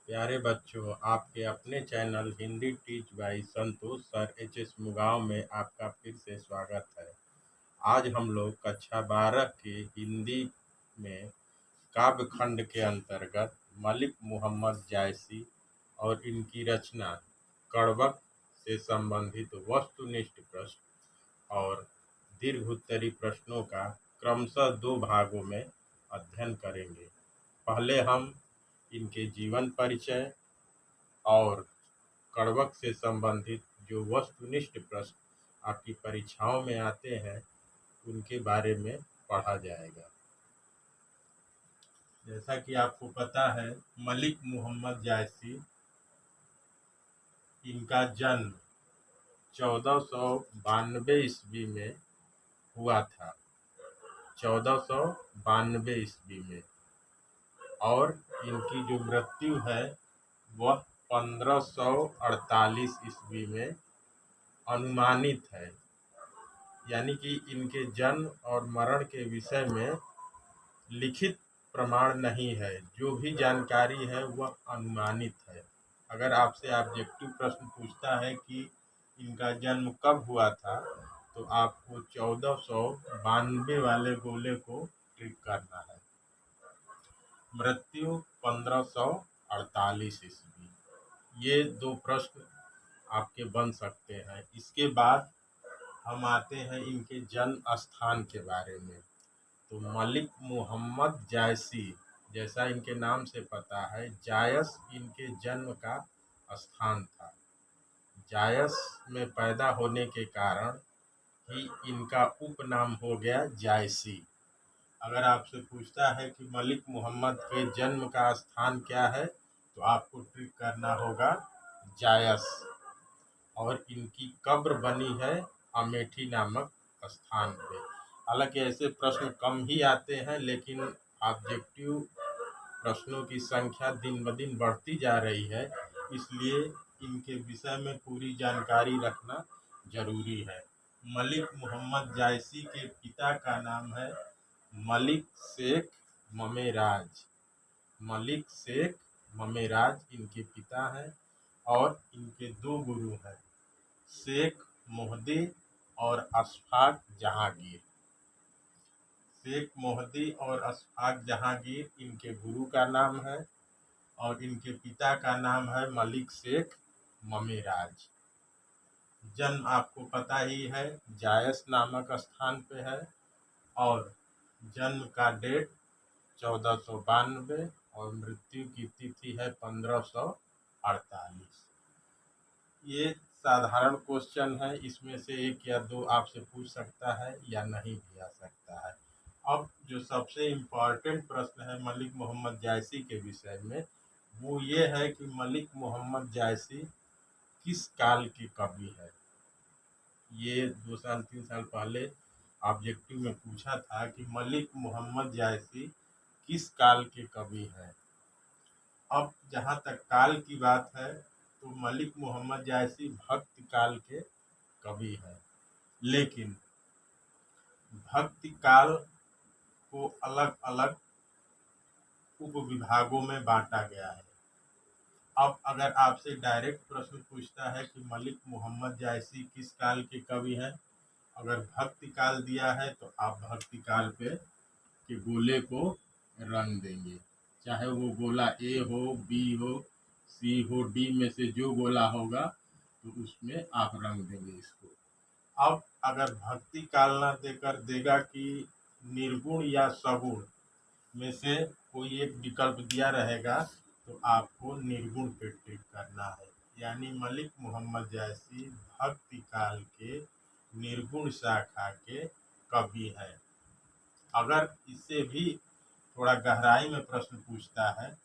प्यारे बच्चों, आपके अपने channel Hindi teach by Santosh sir H S. Mugaon में आपका फिर से स्वागत है। आज हम लोग कक्षा 12 के हिंदी में काव्य खंड के अंतर्गत मलिक मोहम्मद जायसी और इनकी रचना कड़वक से संबंधित वस्तुनिष्ठ प्रश्न और दीर्घोत्तरी प्रश्नों का क्रमशः 2 भागों में अध्ययन करेंगे। पहले हम इनके जीवन परिचय और कड़वक से संबंधित जो वस्तुनिष्ठ प्रश्न आपकी परीक्षाओं में आते हैं उनके बारे में पढ़ा जाएगा। जैसा कि आपको पता है, मलिक मोहम्मद जायसी, इनका जन्म 1492 ईस्वी में हुआ था। 1492 ईस्वी में। और इनकी जो मृत्यु है वह 1548 ईस्वी में अनुमानित है। यानी कि इनके जन्म और मरण के विषय में लिखित प्रमाण नहीं है, जो भी जानकारी है वह अनुमानित है। अगर आपसे ऑब्जेक्टिव प्रश्न पूछता है कि इनका जन्म कब हुआ था, तो आपको 1492 वाले गोले को टिक करना है। मृत्यु 1548 ईस्वी। ये 2 प्रश्न आपके बन सकते हैं। इसके बाद हम आते हैं इनके जन्म स्थान के बारे में। तो मलिक मोहम्मद जायसी, जैसा इनके नाम से पता है, जायस इनके जन्म का स्थान था। जायस में पैदा होने के कारण ही इनका उपनाम हो गया जायसी। अगर आपसे पूछता है कि मलिक मोहम्मद के जन्म का स्थान क्या है, तो आपको ट्रिक करना होगा जायस। और इनकी कब्र बनी है अमेठी नामक स्थान पे। हालांकि ऐसे प्रश्न कम ही आते हैं, लेकिन ऑब्जेक्टिव प्रश्नों की संख्या दिन ब दिन बढ़ती जा रही है, इसलिए इनके विषय में पूरी जानकारी रखना जरूरी है। मलिक मोहम्मद जायसी के पिता का नाम है मलिक शेख ममेराज। मलिक शेख ममेराज इनके पिता हैं और इनके 2 गुरु हैं, शेख मोहदी और अशफाक जहांगीर। शेख मोहदी और अशफाक जहांगीर इनके गुरु का नाम है और इनके पिता का नाम है मलिक शेख ममेराज। जन्म आपको पता ही है, जायस नामक स्थान पे है और जन्म का डेट 1492 और मृत्यु की तिथि है 1548। ये साधारण क्वेश्चन है, इसमें से 1 या 2 आपसे पूछ सकता है या नहीं भी आ सकता है। अब जो सबसे इम्पोर्टेंट प्रश्न है मलिक मोहम्मद जायसी के विषय में, वो ये है कि मलिक मोहम्मद जायसी किस काल के कवि है। ये 2 साल 3 साल पहले ऑब्जेक्टिव में पूछा था कि मलिक मोहम्मद जायसी किस काल के कवि हैं। अब जहाँ तक काल की बात है, तो मलिक मोहम्मद जायसी भक्ति काल के कवि हैं। लेकिन भक्ति काल को अलग अलग उप विभागों में बांटा गया है। अब अगर आपसे डायरेक्ट प्रश्न पूछता है कि मलिक मोहम्मद जायसी किस काल के कवि हैं, अगर भक्ति काल दिया है तो आप भक्ति काल पे के गोले को रंग देंगे, चाहे वो गोला ए हो, बी हो, सी हो, डी में से जो गोला होगा तो उसमें आप रंग देंगे इसको। अब अगर भक्ति काल ना देकर देगा कि निर्गुण या सगुण में से कोई एक विकल्प दिया रहेगा, तो आपको निर्गुण पे टिक करना है। यानी मलिक मोहम्मद जायसी भक्ति काल के निर्गुण शाखा के कवि हैं। अगर इससे भी थोड़ा गहराई में प्रश्न पूछता है,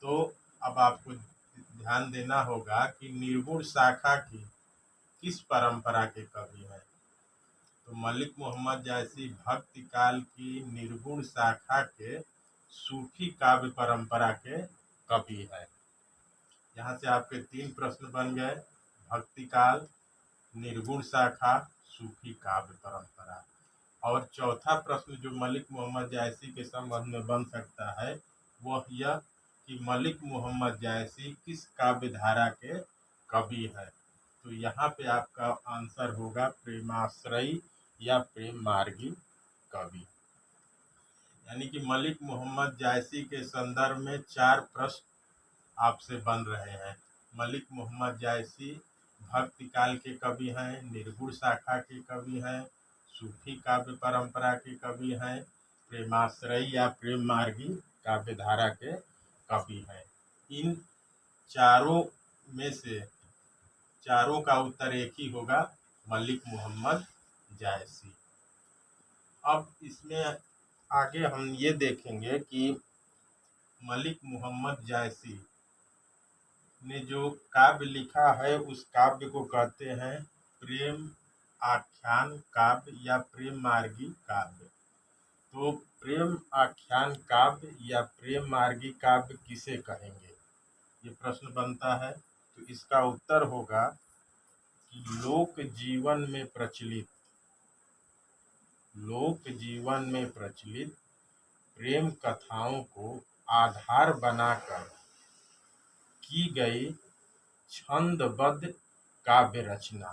तो अब आपको ध्यान देना होगा कि निर्गुण शाखा की किस परंपरा के कवि हैं। तो मलिक मोहम्मद जायसी भक्ति काल की निर्गुण शाखा के सूफी काव्य परंपरा के कवि है। यहाँ से आपके 3 प्रश्न बन गए, भक्ति काल, निर्गुण शाखा, सूफी काव्य परंपरा। और चौथा प्रश्न जो मलिक मोहम्मद जायसी के संबंध में बन सकता है, वह यह कि मलिक मोहम्मद जायसी किस काव्य धारा के कवि हैं? तो यहाँ पे आपका आंसर होगा प्रेमाश्रयी या प्रेम मार्गी कवि। यानी कि मलिक मोहम्मद जायसी के संदर्भ में 4 प्रश्न आपसे बन रहे हैं। मलिक मोहम्मद जायसी भक्ति काल के कवि हैं, निर्गुण शाखा के कवि हैं, सूफी काव्य परंपरा के कवि हैं, प्रेमाश्रयी या प्रेम मार्गी काव्य धारा के कवि हैं। इन चारों में से चारों का उत्तर एक ही होगा, मलिक मोहम्मद जायसी। अब इसमें आगे हम ये देखेंगे कि मलिक मोहम्मद जायसी ने जो काव्य लिखा है उस काव्य को कहते हैं प्रेम आख्यान काव्य या प्रेम मार्गी काव्य। तो प्रेम आख्यान काव्य या प्रेम मार्गी काव्य किसे कहेंगे, ये प्रश्न बनता है। तो इसका उत्तर होगा कि लोक जीवन में प्रचलित प्रेम कथाओं को आधार बनाकर की गई छंदबद्ध काव्य रचना।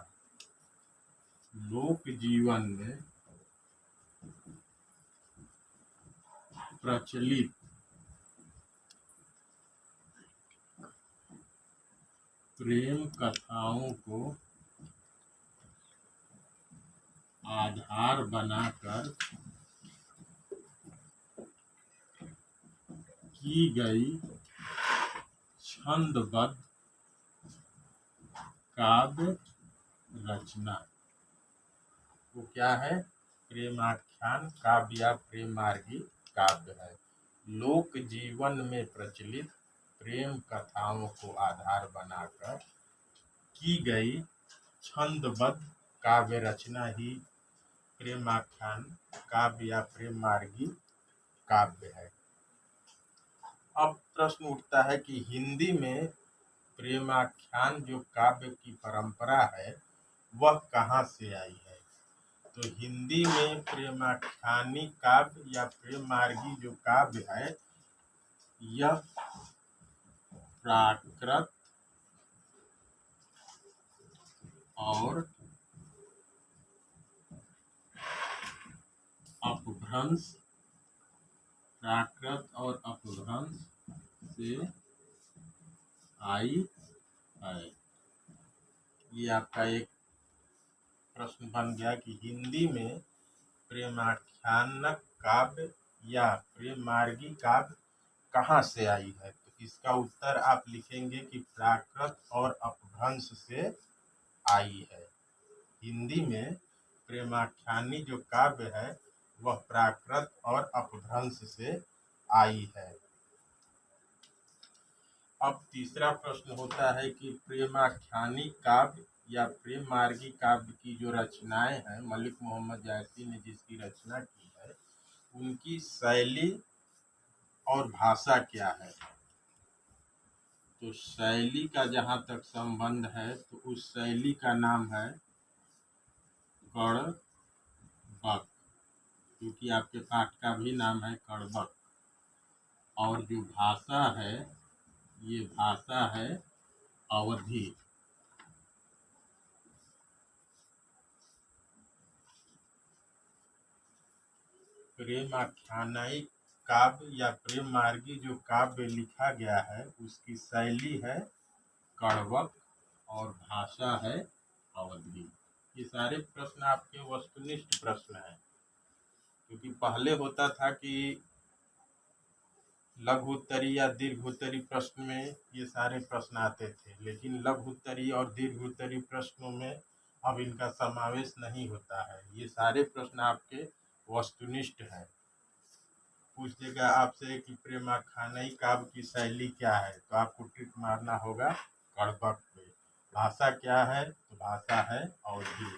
लोक जीवन में प्रचलित प्रेम कथाओं को आधार बनाकर की गई छंदबद्ध काव्य रचना। वो क्या है? प्रेमाख्यान काव्य या प्रेम मार्गी काव्य है। लोक जीवन में प्रचलित प्रेम कथाओं को आधार बनाकर की गई छंदबद्ध काव्य रचना ही प्रेमाख्यान काव्य या प्रेम मार्गी काव्य है। अब प्रश्न उठता है कि हिंदी में प्रेमाख्यान जो काव्य की परंपरा है वह कहाँ से आई है? तो हिंदी में प्रेमाख्यानी काव्य या प्रेम मार्गी जो काव्य है यह प्राकृत और अपभ्रंश से आई है। ये आपका एक प्रश्न बन गया कि हिंदी में प्रेमाख्यानक काव्य या प्रेम मार्गी काव्य कहाँ से आई है? तो इसका उत्तर आप लिखेंगे कि प्राकृत और अपभ्रंश से आई है। हिंदी में प्रेमाख्यानी जो काव्य है वह प्राकृत और अपभ्रंश से आई है। अब तीसरा प्रश्न होता है कि प्रेमाख्यानी काव्य या प्रेम मार्गी काव्य की जो रचनाएं हैं, मलिक मोहम्मद जायसी ने जिसकी रचना की है उनकी शैली और भाषा क्या है? तो शैली का जहाँ तक संबंध है तो उस शैली का नाम है कड़बक, क्योंकि आपके पाठ का भी नाम है कड़बक। और जो भाषा है ये भाषा है अवधी। प्रेम आख्यानाई काव्य या प्रेम मार्गी जो काव्य लिखा गया है उसकी शैली है कड़बक और भाषा है अवधी। ये सारे प्रश्न आपके वस्तुनिष्ठ प्रश्न हैं, क्योंकि पहले होता था कि लघु उत्तरी या दीर्घ उत्तरी प्रश्न में ये सारे प्रश्न आते थे, लेकिन लघु उत्तरी और दीर्घ उत्तरी प्रश्नों में अब इनका समावेश नहीं होता है। ये सारे प्रश्न आपके वस्तुनिष्ठ हैं। पूछ देगा आपसे कि प्रेमाख्यानी काव्य की शैली क्या है, तो आपको टिक मारना होगा कड़बक पे। भाषा क्या है? तो भाषा है अवधी।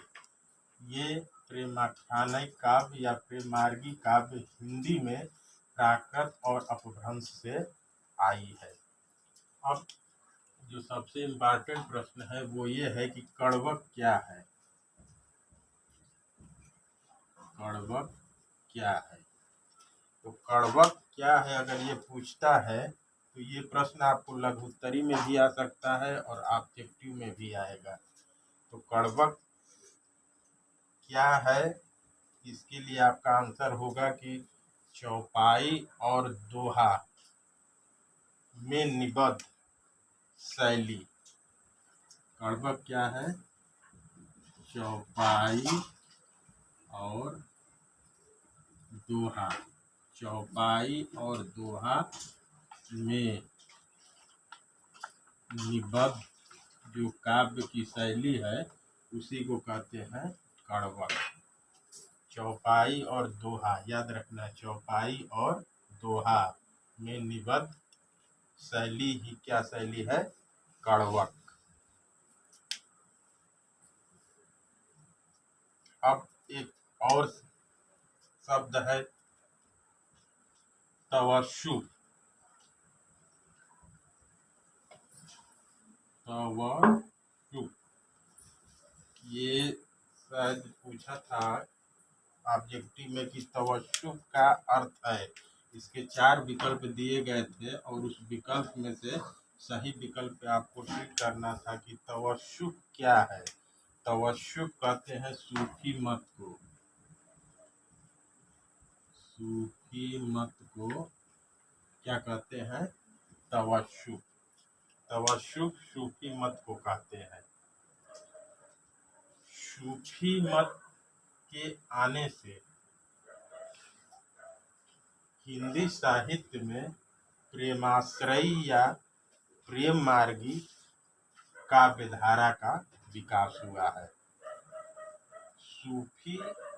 ये प्रेमाख्यानी काव्य या प्रेम मार्गी काव्य हिंदी में प्राकृत और अपभ्रंश से आई है। अब जो सबसे इम्पोर्टेंट प्रश्न है वो ये है कि कड़बक क्या है? कड़बक क्या है? तो कड़बक क्या है अगर ये पूछता है तो ये प्रश्न आपको लघु उत्तरी में भी आ सकता है और ऑब्जेक्टिव में भी आएगा। तो कड़वक क्या है, इसके लिए आपका आंसर होगा कि चौपाई और दोहा में निबद्ध शैली। कड़वक क्या है? चौपाई और दोहा। चौपाई और दोहा में निबद्ध जो काव्य की शैली है उसी को कहते हैं कड़वक। चौपाई और दोहा याद रखना, चौपाई और दोहा में निबद्ध शैली ही क्या शैली है? कड़वक। अब एक और शब्द है तवस्सुफ। तवस्सुफ ये शायद पूछा था ऑब्जेक्टिव में कि तवस्सुफ का अर्थ है। इसके 4 विकल्प दिए गए थे और उस विकल्प में से सही विकल्प पे आपको टिक करना था कि तवस्सुफ क्या है। तवस्सुफ कहते हैं सूफी मत को। सूफी मत को क्या कहते हैं? तवस्सुफ। तवस्सुफ सूफी मत को कहते हैं। सूफी मत के आने से हिंदी साहित्य में प्रेमाश्रयी या प्रेम मार्गी काव्यधारा का विकास हुआ है। सूफी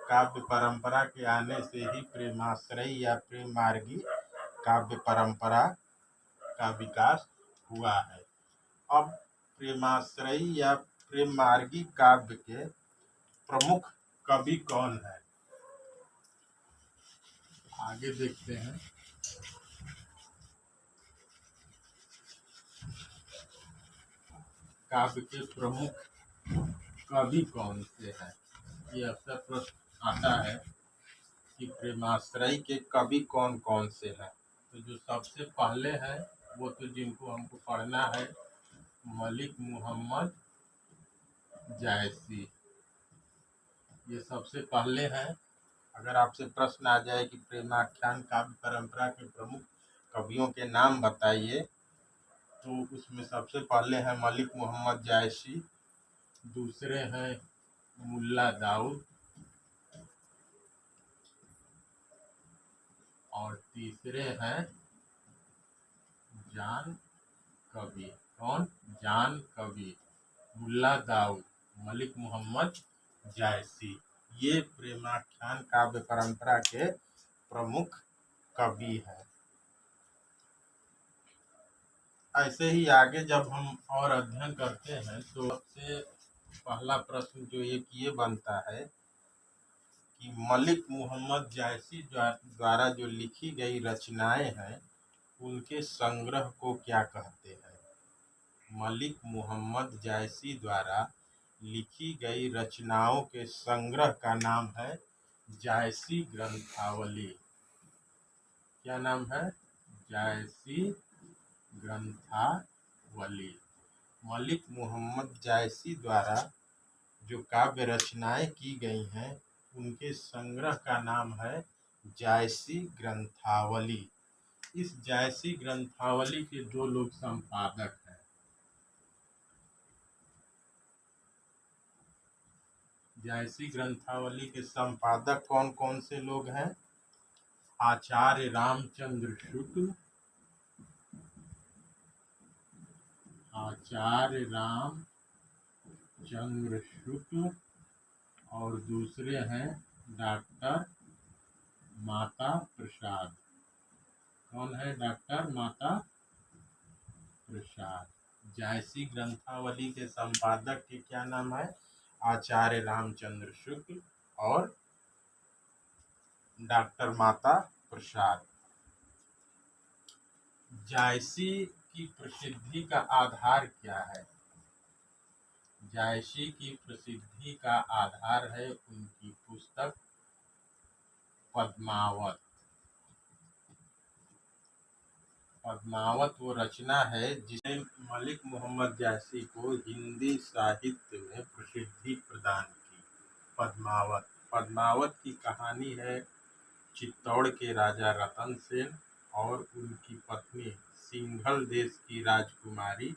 काव्य परंपरा के आने से ही प्रेमाश्रयी या प्रेम मार्गी काव्य परंपरा का विकास हुआ है। अब प्रेमाश्रयी या प्रेम मार्गी काव्य के प्रमुख कवि कौन है, आगे देखते हैं। काव्य के प्रमुख कवि कौन से हैं, ये अक्सर प्रश्न आता है कि प्रेमाश्रयी के कवि कौन कौन से हैं। तो जो सबसे पहले हैं वो तो जिनको हमको पढ़ना है, मलिक मोहम्मद जायसी, ये सबसे पहले हैं। अगर आपसे प्रश्न आ जाए कि प्रेमाख्यान काव्य परंपरा के प्रमुख कवियों के नाम बताइए, तो उसमें सबसे पहले हैं मलिक मोहम्मद जायसी, दूसरे हैं मुल्ला दाऊद और तीसरे हैं जान कवि। कौन? जान कवि, मुल्ला दाऊद, मलिक मोहम्मद जायसी, ये प्रेमाख्यान काव्य परंपरा के प्रमुख कवि हैं। ऐसे ही आगे जब हम और अध्ययन करते हैं तो सबसे पहला प्रश्न जो एक ये बनता है कि मलिक मोहम्मद जायसी द्वारा जो लिखी गई रचनाएं हैं उनके संग्रह को क्या कहते हैं? मलिक मोहम्मद जायसी द्वारा लिखी गई रचनाओं के संग्रह का नाम है जायसी ग्रंथावली। क्या नाम है? जायसी ग्रंथावली। मलिक मोहम्मद जायसी द्वारा जो काव्य रचनाएं की गई हैं उनके संग्रह का नाम है जायसी ग्रंथावली। इस जायसी ग्रंथावली के 2 लोग संपादक हैं। जायसी ग्रंथावली के संपादक कौन कौन से लोग हैं? आचार्य रामचंद्र शुक्ल, आचार्य रामचंद्र शुक्ल और दूसरे हैं डॉक्टर माता प्रसाद। कौन है? डॉक्टर माता प्रसाद। जायसी ग्रंथावली के संपादक के क्या नाम है? आचार्य रामचंद्र शुक्ल और डॉक्टर माता प्रसाद। जायसी की प्रसिद्धि का आधार क्या है? जायसी की प्रसिद्धि का आधार है उनकी पुस्तक पद्मावत। पद्मावत वो रचना है जिसने मलिक मोहम्मद जैसी को हिंदी साहित्य में प्रसिद्धि प्रदान की। पद्मावत पद्मावत की कहानी है चित्तौड़ के राजा रतन सेन और उनकी पत्नी सिंघल देश की राजकुमारी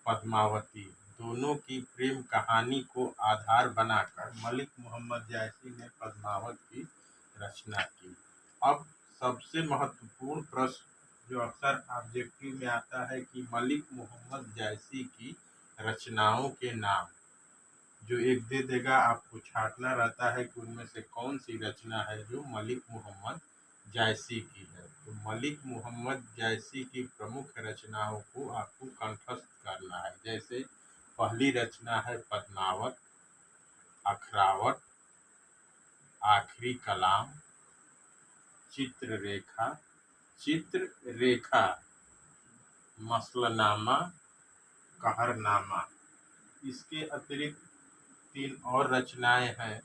पद्मावती, दोनों की प्रेम कहानी को आधार बनाकर मलिक मोहम्मद जायसी ने पद्मावत की रचना की। अब सबसे महत्वपूर्ण प्रश्न जो अक्सर ऑब्जेक्टिव में आता है कि मलिक मोहम्मद जायसी की रचनाओं के नाम, जो एक दे देगा आपको छांटना रहता है कि उनमें से कौन सी रचना है जो मलिक मोहम्मद जायसी की है। तो मलिक मोहम्मद जायसी की प्रमुख रचनाओं को आपको कंठस्थ करना है। जैसे पहली रचना है पद्मावत, अखरावत, आखिरी कलाम, चित्ररेखा, चित्ररेखा, मसलनामा, कहरनामा। इसके अतिरिक्त तीन और रचनाएं हैं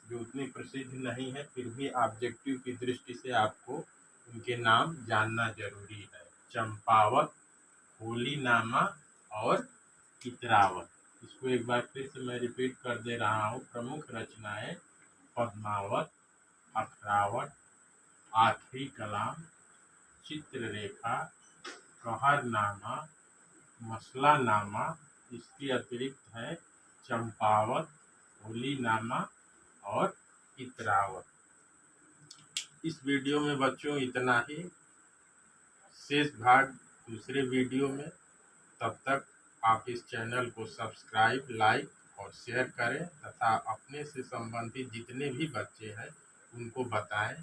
जो उतनी प्रसिद्ध नहीं है, फिर भी ऑब्जेक्टिव की दृष्टि से आपको उनके नाम जानना जरूरी है। चंपावत, होलीनामा और चित्रावत। इसको एक बार फिर से मैं रिपीट कर दे रहा हूँ। प्रमुख रचनाएं पद्मावत, अखरावत, आखिरी कलाम, चित्ररेखा, कहरनामा, मसलानामा। इसके अतिरिक्त है चंपावत, होलीनामा और चित्रावत। इस वीडियो में बच्चों इतना ही। शेष भाग दूसरे वीडियो में। तब तक आप इस चैनल को सब्सक्राइब, लाइक और शेयर करें तथा अपने से संबंधित जितने भी बच्चे हैं उनको बताएं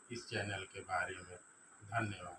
इस चैनल के बारे में। धन्यवाद।